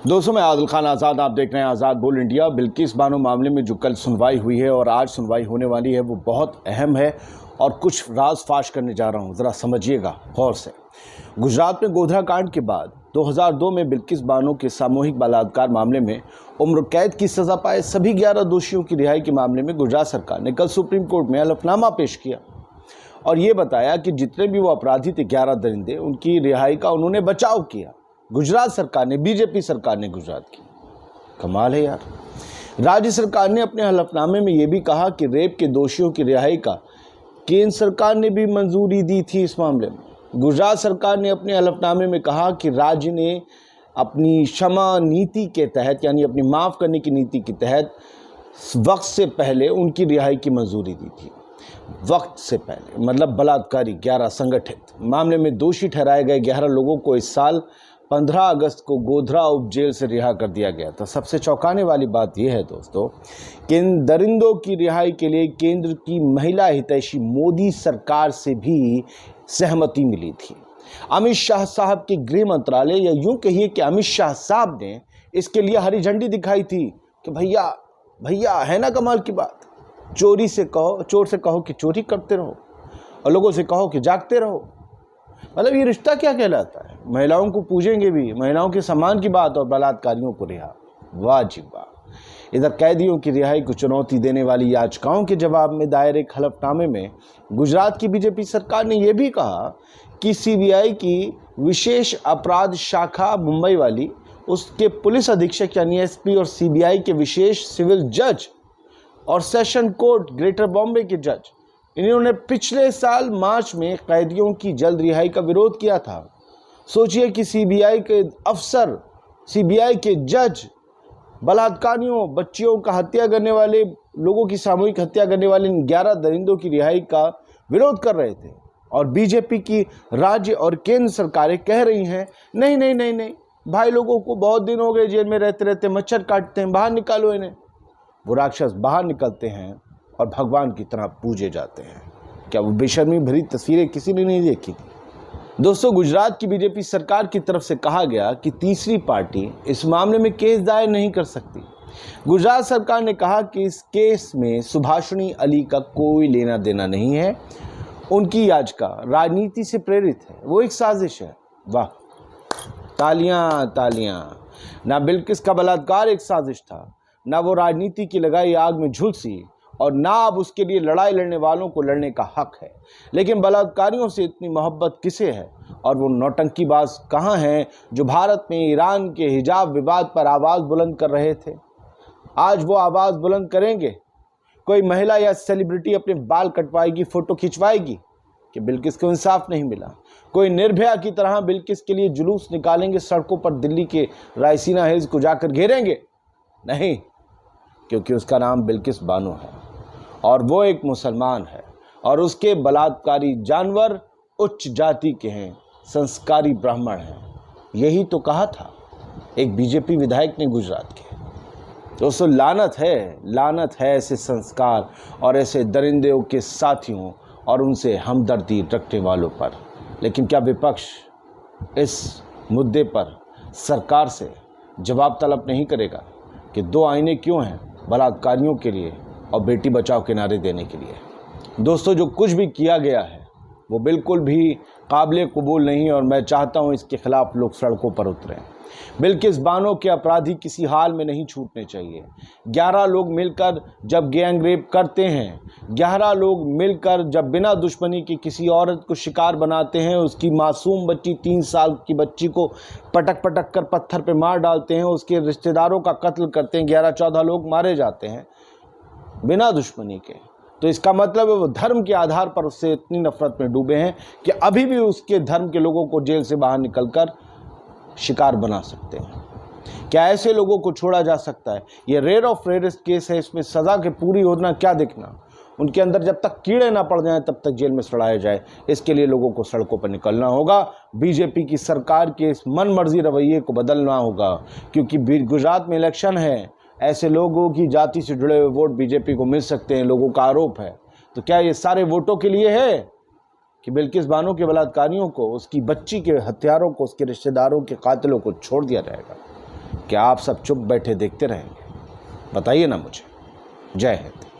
दोस्तों, मैं आदिल खान आज़ाद, आप देख रहे हैं आज़ाद बोल इंडिया। बिल्किस बानो मामले में जो कल सुनवाई हुई है और आज सुनवाई होने वाली है वो बहुत अहम है और कुछ राज फाश करने जा रहा हूँ, ज़रा समझिएगा गौर से। गुजरात में गोधरा कांड के बाद 2002 में बिल्किस बानो के सामूहिक बलात्कार मामले में उम्र कैद की सज़ा पाए सभी 11 दोषियों की रिहाई के मामले में गुजरात सरकार ने कल सुप्रीम कोर्ट में हलफनामा पेश किया और ये बताया कि जितने भी वो अपराधी थे 11 दरिंदे, उनकी रिहाई का उन्होंने बचाव किया। गुजरात सरकार ने, बीजेपी सरकार ने गुजरात की। कमाल है यार। राज्य सरकार ने अपने हलफनामे में यह भी कहा कि रेप के दोषियों की रिहाई का केंद्र सरकार ने भी मंजूरी दी थी। इस मामले में गुजरात सरकार ने अपने हलफनामे में कहा कि राज्य ने अपनी क्षमा नीति के तहत, यानी अपनी माफ़ करने की नीति के तहत वक्त से पहले उनकी रिहाई की मंजूरी दी थी। वक्त से पहले मतलब बलात्कारी 11 संगठित मामले में दोषी ठहराए गए 11 लोगों को इस साल 15 अगस्त को गोधरा उप जेल से रिहा कर दिया गया था। सबसे चौंकाने वाली बात यह है दोस्तों कि इन दरिंदों की रिहाई के लिए केंद्र की महिला हितैषी मोदी सरकार से भी सहमति मिली थी। अमित शाह साहब के गृह मंत्रालय, या यूं कहिए कि अमित शाह साहब ने इसके लिए हरी झंडी दिखाई थी कि भैया भैया है ना कमाल की बात। चोर से कहो कि चोरी करते रहो और लोगों से कहो कि जागते रहो। मतलब ये रिश्ता क्या कहलाता है? महिलाओं को पूजेंगे भी, महिलाओं के सम्मान की बात, और बलात्कारियों को रिहा। वाह जी वाह। इधर कैदियों की रिहाई को चुनौती देने वाली याचिकाओं के जवाब में दायर एक हलफनामे में गुजरात की बीजेपी सरकार ने यह भी कहा कि सीबीआई की विशेष अपराध शाखा मुंबई वाली, उसके पुलिस अधीक्षक यानी एसपी और सीबीआई के विशेष सिविल जज और सेशन कोर्ट ग्रेटर बॉम्बे के जज, इन्होंने पिछले साल मार्च में कैदियों की जल्द रिहाई का विरोध किया था। सोचिए कि सीबीआई के अफसर, सीबीआई के जज बलात्कारियों, बच्चियों का हत्या करने वाले, लोगों की सामूहिक हत्या करने वाले इन 11 दरिंदों की रिहाई का विरोध कर रहे थे। और बीजेपी की राज्य और केंद्र सरकारें कह रही हैं नहीं नहीं नहीं नहीं भाई, लोगों को बहुत दिन हो गए जेल में रहते रहते, मच्छर काटते हैं, बाहर निकालो इन्हें। वो राक्षस बाहर निकलते हैं और भगवान की तरह पूजे जाते हैं। क्या वो बेशर्मी भरी तस्वीरें किसी ने नहीं देखी थी? दोस्तों, गुजरात की बीजेपी सरकार की तरफ से कहा गया कि तीसरी पार्टी इस मामले में केस दायर नहीं कर सकती। गुजरात सरकार ने कहा कि इस केस में सुभाषिनी अली का कोई लेना देना नहीं है। उनकी याचिका राजनीति से प्रेरित है, वो एक साजिश है। वाह, तालियां तालियां। ना बिल्किस का बलात्कार एक साजिश था, ना वो राजनीति की लगाई आग में झुलसी, और ना अब उसके लिए लड़ाई लड़ने वालों को लड़ने का हक है। लेकिन बलात्कारियों से इतनी मोहब्बत किसे है? और वो नौटंकीबाज कहाँ हैं जो भारत में ईरान के हिजाब विवाद पर आवाज़ बुलंद कर रहे थे? आज वो आवाज़ बुलंद करेंगे? कोई महिला या सेलिब्रिटी अपने बाल कटवाएगी, फ़ोटो खिंचवाएगी कि बिल्किस को इंसाफ नहीं मिला? कोई निर्भया की तरह बिल्किस के लिए जुलूस निकालेंगे, सड़कों पर दिल्ली के रायसीना हिल्स को जाकर घेरेंगे? नहीं, क्योंकि उसका नाम बिल्किस बानो है और वो एक मुसलमान है और उसके बलात्कारी जानवर उच्च जाति के हैं, संस्कारी ब्राह्मण हैं। यही तो कहा था एक बीजेपी विधायक ने गुजरात के। दोस्तों, लानत है ऐसे संस्कार और ऐसे दरिंदों के साथियों और उनसे हमदर्दी रखने वालों पर। लेकिन क्या विपक्ष इस मुद्दे पर सरकार से जवाब तलब नहीं करेगा कि 2 आईने क्यों हैं बलात्कारियों के लिए और बेटी बचाओ के नारे देने के लिए? दोस्तों, जो कुछ भी किया गया है वो बिल्कुल भी काबिल कबूल नहीं, और मैं चाहता हूं इसके खिलाफ लोग सड़कों पर उतरें। बिल्किस बानो के अपराधी किसी हाल में नहीं छूटने चाहिए। 11 लोग मिलकर जब गैंग रेप करते हैं, 11 लोग मिलकर जब बिना दुश्मनी की किसी औरत को शिकार बनाते हैं, उसकी मासूम बच्ची 3 साल की बच्ची को पटक पटक कर पत्थर पे मार डालते हैं, उसके रिश्तेदारों का कत्ल करते हैं, 11-14 लोग मारे जाते हैं बिना दुश्मनी के, तो इसका मतलब है वो धर्म के आधार पर उससे इतनी नफरत में डूबे हैं कि अभी भी उसके धर्म के लोगों को जेल से बाहर निकलकर शिकार बना सकते हैं। क्या ऐसे लोगों को छोड़ा जा सकता है? ये रेयर ऑफ रेयरेस्ट केस है, इसमें सज़ा के पूरी होना क्या दिखना। उनके अंदर जब तक कीड़े ना पड़ जाएं तब तक जेल में सड़ाया जाए। इसके लिए लोगों को सड़कों पर निकलना होगा। बीजेपी की सरकार के इस मनमर्जी रवैये को बदलना होगा, क्योंकि गुजरात में इलेक्शन है। ऐसे लोगों की जाति से जुड़े हुए वोट बीजेपी को मिल सकते हैं, लोगों का आरोप है। तो क्या ये सारे वोटों के लिए है कि बिल्किस बानो के बलात्कारियों को, उसकी बच्ची के हत्यारों को, उसके रिश्तेदारों के कातिलों को छोड़ दिया जाएगा? क्या आप सब चुप बैठे देखते रहेंगे? बताइए ना मुझे। जय हिंद।